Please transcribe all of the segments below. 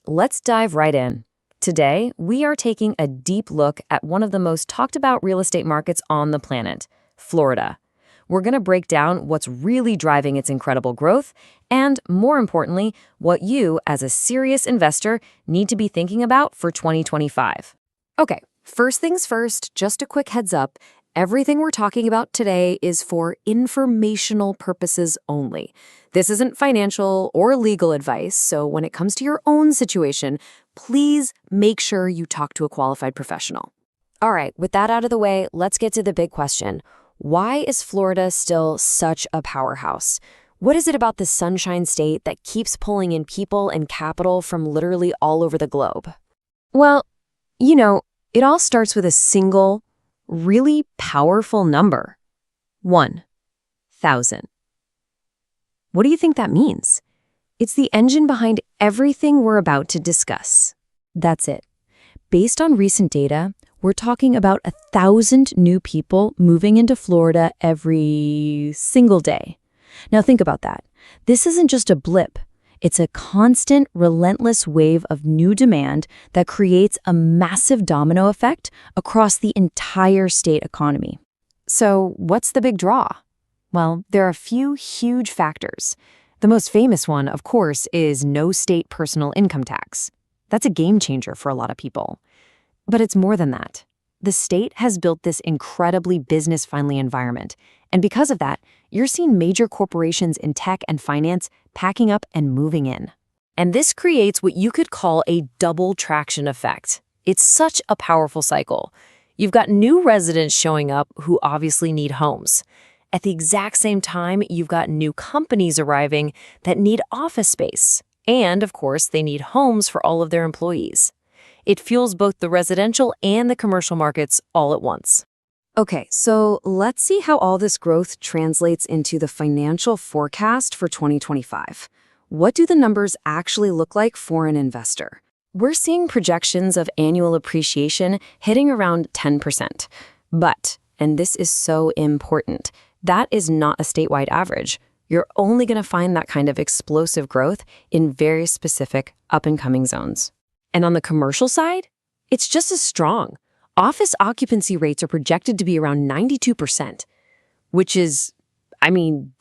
let's dive right in. Today, we are taking a deep look at one of the most talked about real estate markets on the planet, Florida. We're going to break down what's really driving its incredible growth and, more importantly, what you, as a serious investor, need to be thinking about for 2025. Okay, first things first, just a quick heads up. Everything we're talking about today is for informational purposes only. This isn't financial or legal advice, so when it comes to your own situation, please make sure you talk to a qualified professional. All right, with that out of the way, let's get to the big question. Why is Florida still such a powerhouse? What is it about the Sunshine State that keeps pulling in people and capital from literally all over the globe? Well, it all starts with a single, really powerful number. 1,000. What do you think that means? It's the engine behind everything we're about to discuss. That's it. Based on recent data, we're talking about 1,000 new people moving into Florida every single day. Now think about that. This isn't just a blip. It's a constant, relentless wave of new demand that creates a massive domino effect across the entire state economy. So what's the big draw? Well, there are a few huge factors. The most famous one, of course, is no state personal income tax. That's a game changer for a lot of people. But it's more than that. The state has built this incredibly business-friendly environment, and because of that, you're seeing major corporations in tech and finance packing up and moving in. And this creates what you could call a double traction effect. It's such a powerful cycle. You've got new residents showing up who obviously need homes. At the exact same time, you've got new companies arriving that need office space. And, of course, they need homes for all of their employees. It fuels both the residential and the commercial markets all at once. Okay, so let's see how all this growth translates into the financial forecast for 2025. What do the numbers actually look like for an investor? We're seeing projections of annual appreciation hitting around 10%. But, and this is so important, that is not a statewide average. You're only going to find that kind of explosive growth in very specific up-and-coming zones. And on the commercial side, it's just as strong. Office occupancy rates are projected to be around 92%, which is,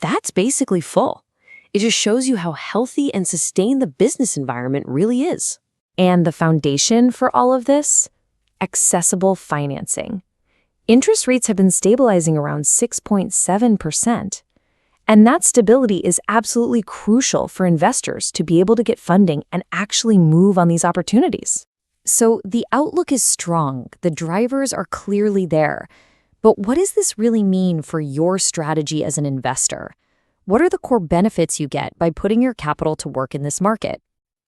that's basically full. It just shows you how healthy and sustained the business environment really is. And the foundation for all of this? Accessible financing. Interest rates have been stabilizing around 6.7%. And that stability is absolutely crucial for investors to be able to get funding and actually move on these opportunities. So the outlook is strong, the drivers are clearly there. But what does this really mean for your strategy as an investor? What are the core benefits you get by putting your capital to work in this market?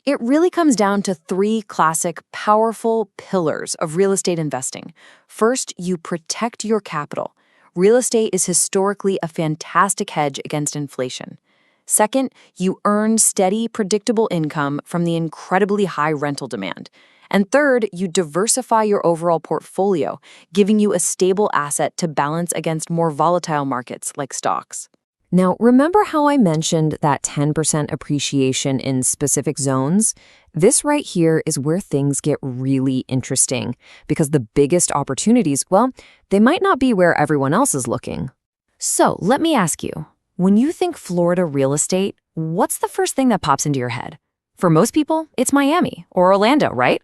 It really comes down to three classic, powerful pillars of real estate investing. First, you protect your capital. Real estate is historically a fantastic hedge against inflation. Second, you earn steady, predictable income from the incredibly high rental demand. And third, you diversify your overall portfolio, giving you a stable asset to balance against more volatile markets like stocks. Now, remember how I mentioned that 10% appreciation in specific zones? This right here is where things get really interesting, because the biggest opportunities, well, they might not be where everyone else is looking. So let me ask you, when you think Florida real estate, what's the first thing that pops into your head? For most people, it's Miami or Orlando, right?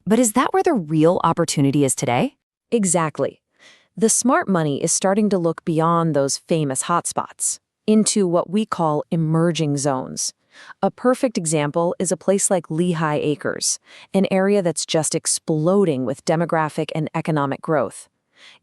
But is that where the real opportunity is today? Exactly. The smart money is starting to look beyond those famous hotspots into what we call emerging zones. A perfect example is a place like Lehigh Acres, an area that's just exploding with demographic and economic growth.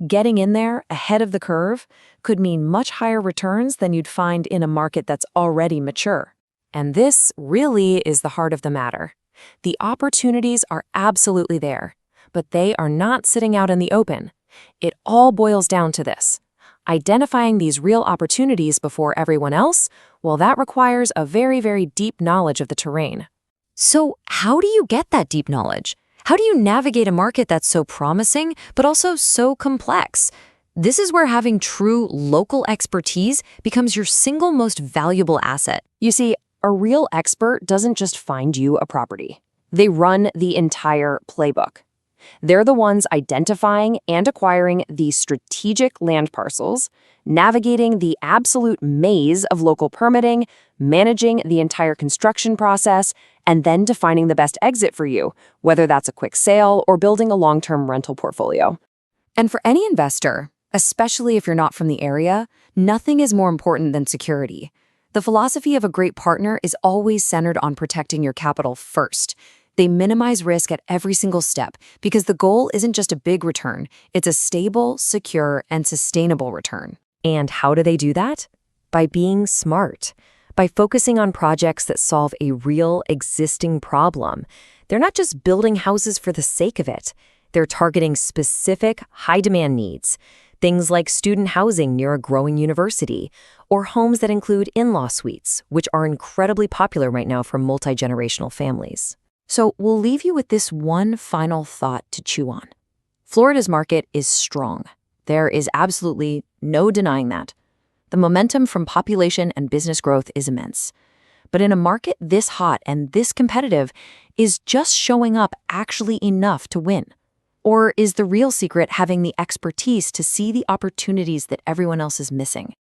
Getting in there ahead of the curve could mean much higher returns than you'd find in a market that's already mature. And this really is the heart of the matter. The opportunities are absolutely there, but they are not sitting out in the open. It all boils down to this. Identifying these real opportunities before everyone else, well, that requires a very, very deep knowledge of the terrain. So how do you get that deep knowledge? How do you navigate a market that's so promising, but also so complex? This is where having true local expertise becomes your single most valuable asset. You see, a real expert doesn't just find you a property. They run the entire playbook. They're the ones identifying and acquiring these strategic land parcels, navigating the absolute maze of local permitting, managing the entire construction process, and then defining the best exit for you, whether that's a quick sale or building a long-term rental portfolio. And for any investor, especially if you're not from the area, nothing is more important than security. The philosophy of a great partner is always centered on protecting your capital first. They minimize risk at every single step because the goal isn't just a big return, it's a stable, secure, and sustainable return. And how do they do that? By being smart, by focusing on projects that solve a real existing problem. They're not just building houses for the sake of it. They're targeting specific, high-demand needs, things like student housing near a growing university, or homes that include in-law suites, which are incredibly popular right now for multi-generational families. So we'll leave you with this one final thought to chew on. Florida's market is strong. There is absolutely no denying that. The momentum from population and business growth is immense. But in a market this hot and this competitive, is just showing up actually enough to win? Or is the real secret having the expertise to see the opportunities that everyone else is missing?